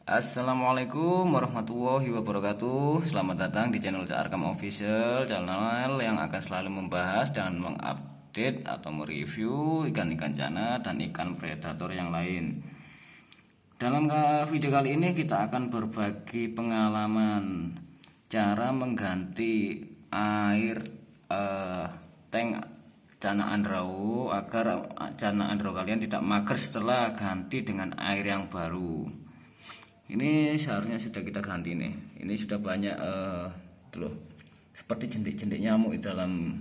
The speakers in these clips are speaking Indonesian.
Assalamualaikum warahmatullahi wabarakatuh. Selamat datang di channel Cak Arkam Official, channel yang akan selalu membahas dan mengupdate atau mereview ikan-ikan jana dan ikan predator yang lain. Dalam video kali ini kita akan berbagi pengalaman cara mengganti air tank cana andrao agar cana andrao kalian tidak mager setelah ganti dengan air yang baru. Ini seharusnya sudah kita ganti nih. Ini sudah banyak tuh, seperti jentik-jentik nyamuk di dalam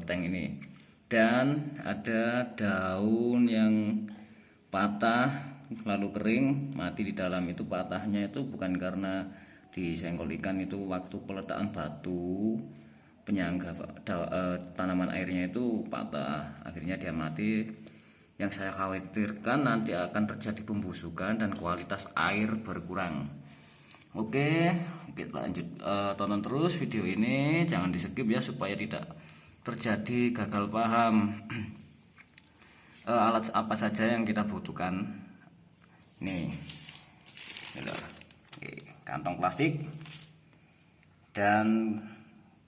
tank ini. Dan ada daun yang patah lalu kering mati di dalam. Itu patahnya itu bukan karena disenggol ikan, itu waktu peletakan batu penyangga tanaman airnya itu patah, akhirnya dia mati. Yang saya khawatirkan nanti akan terjadi pembusukan dan kualitas air berkurang. Oke, kita lanjut, tonton terus video ini, jangan di skip ya supaya tidak terjadi gagal paham. Alat apa saja yang kita butuhkan? Nih, oke, kantong plastik dan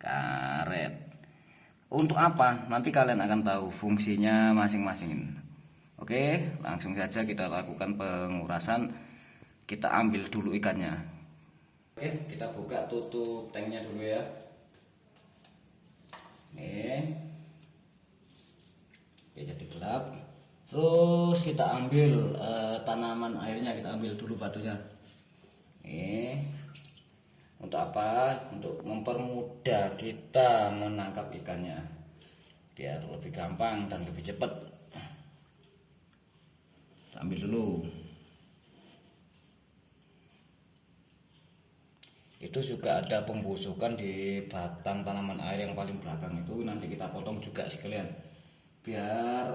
karet. Untuk apa? Nanti kalian akan tahu fungsinya masing-masing. Oke, langsung saja kita lakukan pengurasan. Kita ambil dulu ikannya. Oke, kita buka tutup tanknya dulu ya. Nih, oke, jadi gelap. Terus kita ambil tanaman airnya, kita ambil dulu batunya. Nih, untuk apa? Untuk mempermudah kita menangkap ikannya, biar lebih gampang dan lebih cepat. Ambil dulu. Itu juga ada pembusukan di batang tanaman air yang paling belakang itu, nanti kita potong juga sekalian biar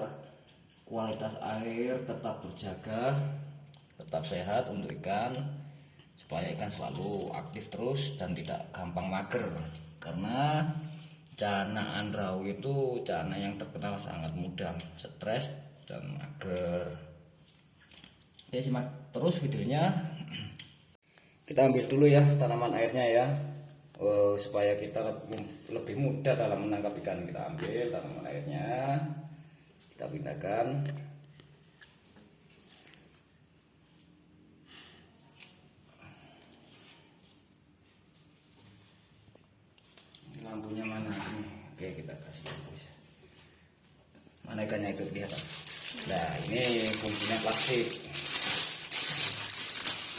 kualitas air tetap terjaga, tetap sehat untuk ikan, supaya ikan selalu aktif terus dan tidak gampang mager. Karena cana andrao itu cana yang terkenal sangat mudah stres dan mager. Oke, simak terus videonya. Kita ambil dulu ya tanaman airnya ya, supaya kita lebih mudah dalam menangkap ikan. Kita ambil tanaman airnya, kita pindahkan. Lampunya mana ini? Oke, kita kasih lampu. Mana ikannya itu kelihatan? Nah, ini fungsinya plastik.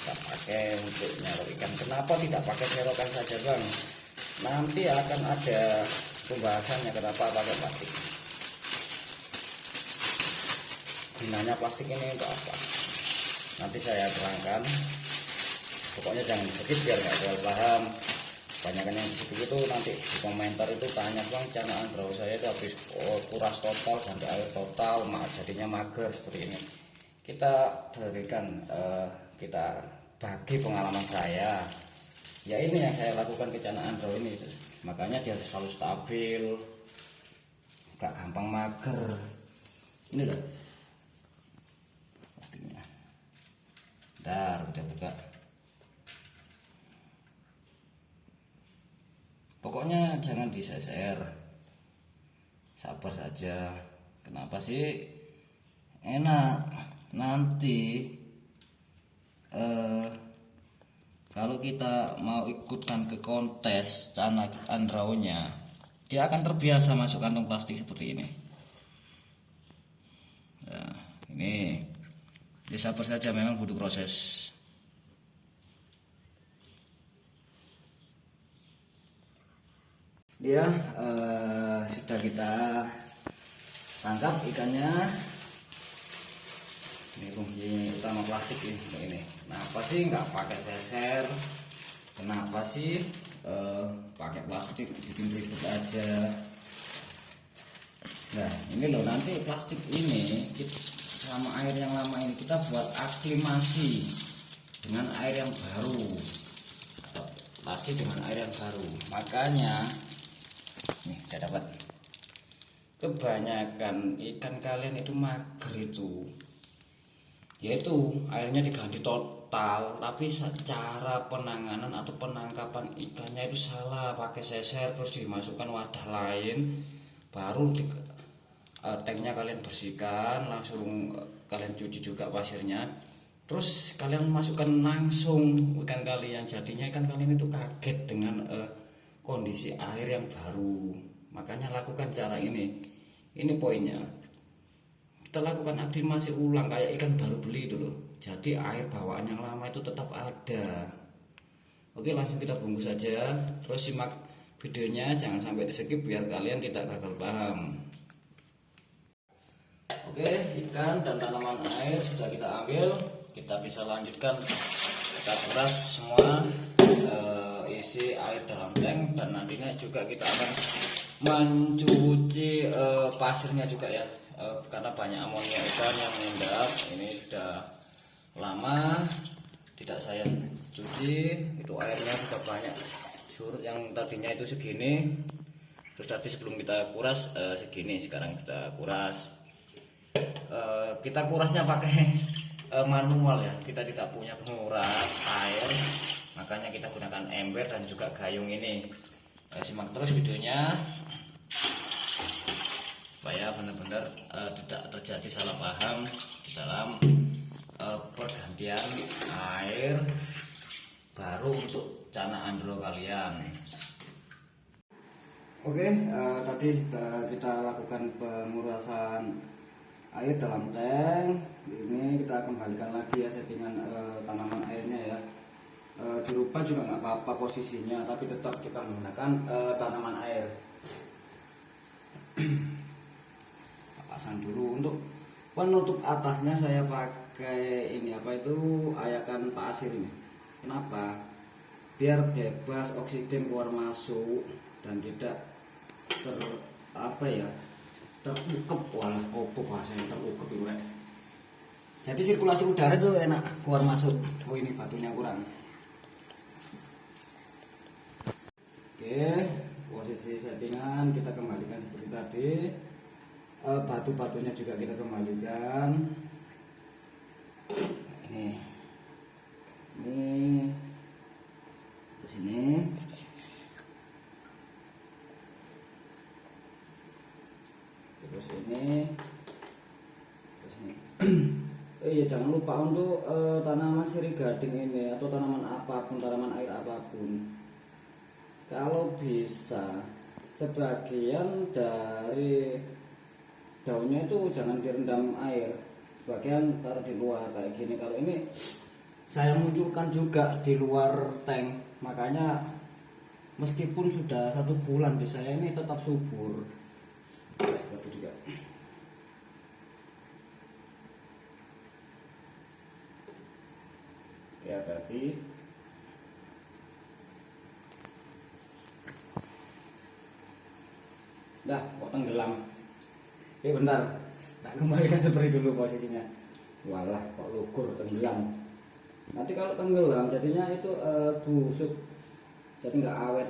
Kita pakai untuk nyarok ikan. Kenapa tidak pakai serokan saja bang? Nanti akan ada pembahasannya kenapa pakai plastik. Gunanya plastik ini untuk apa? Nanti saya terangkan. Pokoknya jangan di-skip biar nggak terlalu paham. Banyakan yang di-skip itu nanti di komentar itu tanya bang, cana andrao saya itu habis kuras total, ganti air total, jadinya mager seperti ini. Kita berikan kita bagi pengalaman saya ya, ini yang saya lakukan ke cana andrao ini, makanya dia selalu stabil, gak gampang mager. Ini loh plastiknya. Bentar, udah buka. Pokoknya jangan diseser, sabar saja. Kenapa sih? Enak. Nanti kalau kita mau ikutkan ke kontes cana andraonya, dia akan terbiasa masuk kantong plastik seperti ini. Nah, ini ya sabar saja, memang butuh proses. Dia sudah kita tangkap ikannya. Ini fungsi utama plastik ini. Kenapa sih nggak pakai seser? Kenapa sih pakai plastik, bikin ribet aja? Nah ini loh, nanti plastik ini sama air yang lama ini kita buat aklimasi dengan air yang baru, adaptasi dengan air yang baru. Makanya nih saya dapat, kebanyakan ikan kalian itu mager itu yaitu airnya diganti total, tapi secara penanganan atau penangkapan ikannya itu salah, pakai seser terus dimasukkan wadah lain, baru tanknya kalian bersihkan, langsung kalian cuci juga pasirnya, terus kalian masukkan langsung ikan kalian. Jadinya ikan kalian itu kaget dengan kondisi air yang baru. Makanya lakukan cara ini poinnya, kita lakukan aklimasi ulang kayak ikan baru beli itu loh. Jadi air bawaan yang lama itu tetap ada. Oke, langsung kita bungkus saja. Terus simak videonya, jangan sampai di skip biar kalian tidak gagal paham. Oke, ikan dan tanaman air sudah kita ambil. Kita bisa lanjutkan, kita kuras semua isi air dalam tank, dan nantinya juga kita akan mencuci pasirnya juga ya. Karena banyak amonia ikan yang mengendap. Ini sudah lama tidak saya cuci, itu airnya sudah banyak surut, yang tadinya itu segini, terus tadi sebelum kita kuras segini, sekarang kita kuras. Kita kurasnya pakai manual ya, kita tidak punya penguras air, makanya kita gunakan ember dan juga gayung ini. Simak terus videonya supaya benar-benar tidak terjadi salah paham di dalam pergantian air baru untuk cana andro kalian. Oke, tadi sudah kita lakukan pengurasan air dalam tank. Ini kita kembalikan lagi ya settingan tanaman airnya ya. Dirubah juga nggak apa-apa posisinya, tapi tetap kita menggunakan tanaman air. Pasang dulu. Untuk penutup atasnya saya pakai ini ayakan pasir ini. Kenapa? Biar bebas oksigen keluar masuk dan tidak terukep. Walah opo bahasanya terukep itu rek. Jadi sirkulasi udara itu enak keluar masuk. Oh, ini batunya kurang. Oke, posisi settingan kita kembalikan seperti tadi. Batu-batunya juga kita kembalikan. Ini ke sini. Terus ini ke sini. Iya, jangan lupa untuk tanaman sirih gading ini atau tanaman apapun, tanaman air apapun. Kalau bisa sebagian dari daunnya itu jangan direndam air, sebagian taruh di luar kayak gini. Kalau ini saya munculkan juga di luar tank, makanya meskipun sudah 1 bulan di saya ini tetap subur. Seperti juga. Oke, hati-hati. Dah, kok tenggelam. Bentar, tak kembalikan seperti dulu posisinya. Walah, kok lugur tenggelam. Nanti kalau tenggelam jadinya itu busuk, jadi nggak awet.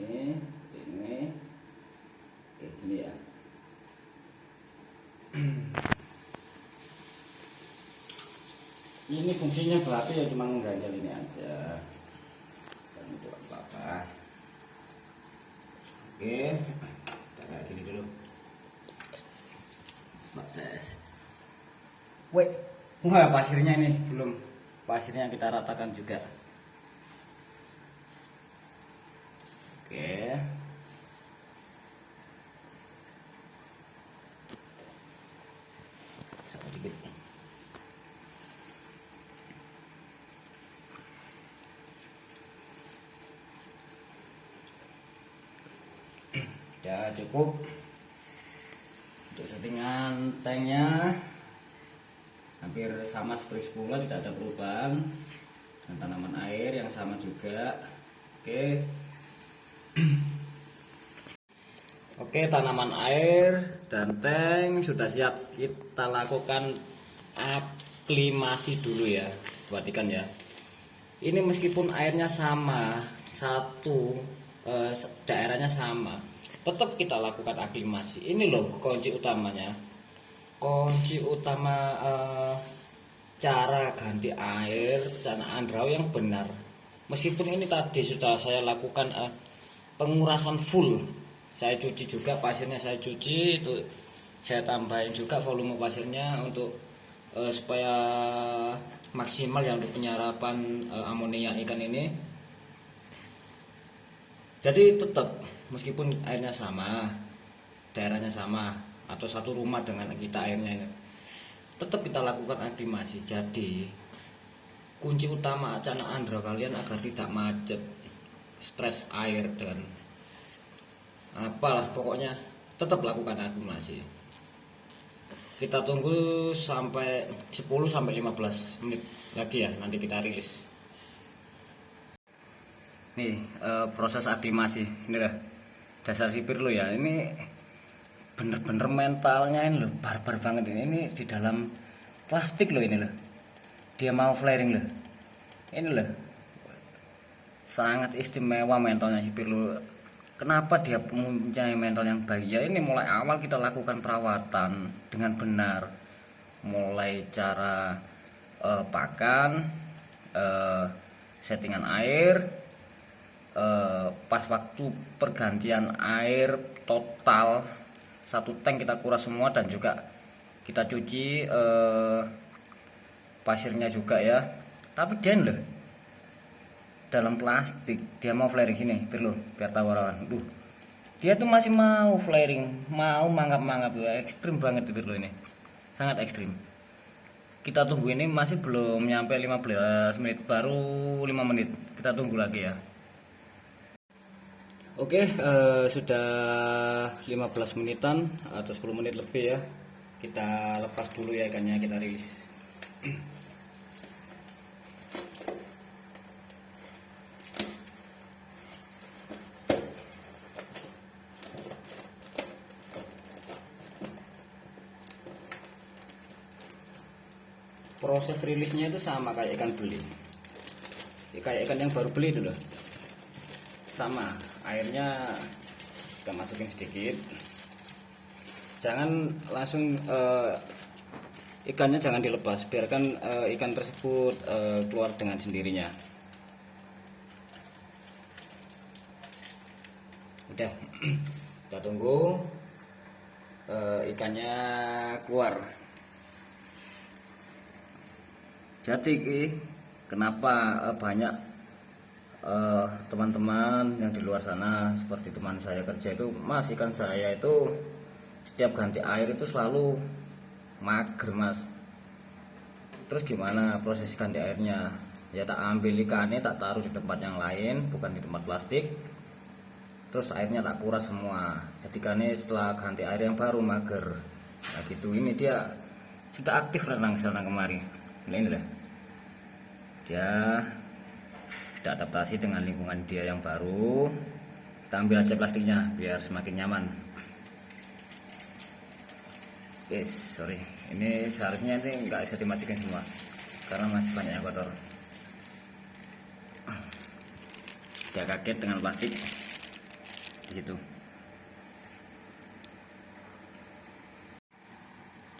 ini kayak gini ya. Ini fungsinya berarti ya cuma mengganjal ini aja, dan itu apa-apa. Oke, kita kayak gini dulu. Batas. Wah, pasirnya ini belum. Pasirnya kita ratakan juga. Oke. Satu dikit. Ya cukup untuk settingan tanknya, hampir sama seperti semula, tidak ada perubahan, dan tanaman air yang sama juga. Oke, tanaman air dan tank sudah siap. Kita lakukan aklimasi dulu ya buat ikan ya. Ini meskipun airnya sama, daerahnya sama, tetap kita lakukan aklimasi. Ini loh kunci utamanya. Kunci utama cara ganti air cana andrau yang benar. Meskipun ini tadi sudah saya lakukan pengurasan full, saya cuci juga pasirnya, saya cuci itu, saya tambahin juga volume pasirnya untuk supaya maksimal ya untuk penyerapan amonia ikan ini. Jadi tetap meskipun airnya sama, daerahnya sama atau satu rumah dengan kita airnya, tetap kita lakukan aklimasi. Jadi kunci utama cana andra kalian agar tidak macet, stres air dan apalah pokoknya tetap lakukan aklimasi. Kita tunggu sampai 10 sampai 15 menit lagi ya, nanti kita rilis. Nih proses aklimasi ini lah dasar sipir lo ya, ini bener-bener mentalnya ini loh, barbar banget ini di dalam plastik loh, ini loh dia mau flaring loh, ini loh sangat istimewa mentalnya sipir lo. Kenapa dia mempunyai mental yang baik ya, ini mulai awal kita lakukan perawatan dengan benar, mulai cara pakan, settingan air, pas waktu pergantian air total satu tank kita kuras semua, dan juga kita cuci pasirnya juga ya. Tapi dia loh dalam plastik dia mau flaring sini perlu biar tahu orang. Dia tuh masih mau flaring, mau mangap-mangap ya, ekstrim banget itu loh, ini sangat ekstrim. Kita tunggu, ini masih belum nyampe 15 menit, baru 5 menit, kita tunggu lagi ya. Oke, sudah 15 menitan atau 10 menit lebih ya. Kita lepas dulu ya ikannya, kita rilis. Proses rilisnya itu sama kayak ikan beli, kayak ikan yang baru beli itu loh, sama. Airnya kita masukin sedikit, jangan langsung ikannya jangan dilepas, biarkan ikan tersebut keluar dengan sendirinya. Udah, kita tunggu ikannya keluar. Jadi kenapa banyak teman-teman yang di luar sana seperti teman saya kerja itu, mas ikan saya itu setiap ganti air itu selalu mager mas. Terus gimana proses ganti airnya? Ya tak ambil ikannya, tak taruh di tempat yang lain, bukan di tempat plastik, terus airnya tak kuras semua. Jadi ikannya setelah ganti air yang baru mager. Nah gitu, ini dia sudah aktif renang sana kemari. Ini lah dia sudah adaptasi dengan lingkungan dia yang baru. Kita ambil aja plastiknya biar semakin nyaman. Sorry, ini seharusnya ini nggak bisa dimasukin semua karena masih banyak yang kotor. Dia kaget dengan plastik gitu.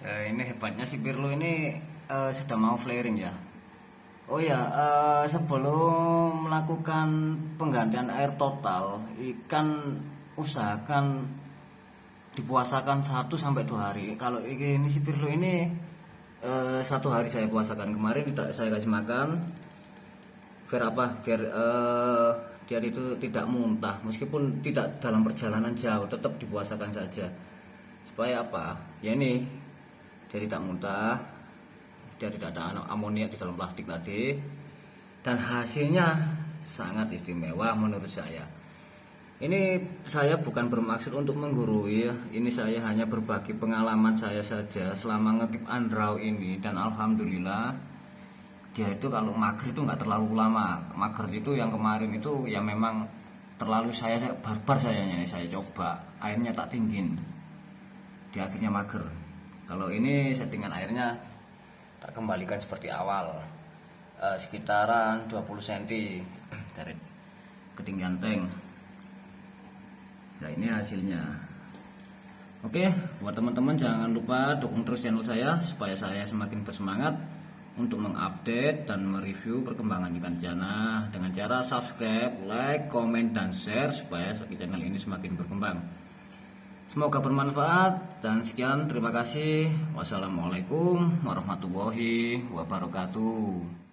Ini hebatnya si Pirlo ini sudah mau flaring ya. Oh ya, sebelum melakukan penggantian air total, ikan usahakan dipuasakan 1 sampai 2 hari. Kalau ini si Pirlo ini 1 hari saya puasakan, kemarin tidak saya kasih makan. Biar apa? Biar dia itu tidak muntah, meskipun tidak dalam perjalanan jauh, tetap dipuasakan saja. Supaya apa? Ya ini dia tidak muntah, dia tidak ada amonia di dalam plastik tadi, dan hasilnya sangat istimewa menurut saya. Ini saya bukan bermaksud untuk menggurui ya, ini saya hanya berbagi pengalaman saya saja selama ngekip andrau ini, dan alhamdulillah dia itu kalau mager itu nggak terlalu lama. Mager itu yang kemarin itu ya memang terlalu saya barbar sayanya, saya coba airnya tak tinggiin, dia akhirnya mager. Kalau ini settingan airnya tak kembalikan seperti awal, sekitaran 20 cm dari ketinggian tank. Nah ini hasilnya. Oke, buat teman-teman jangan lupa dukung terus channel saya supaya saya semakin bersemangat untuk mengupdate dan mereview perkembangan ikan jana dengan cara subscribe, like, komen, dan share supaya channel ini semakin berkembang. Semoga bermanfaat dan sekian, terima kasih. Wassalamualaikum warahmatullahi wabarakatuh.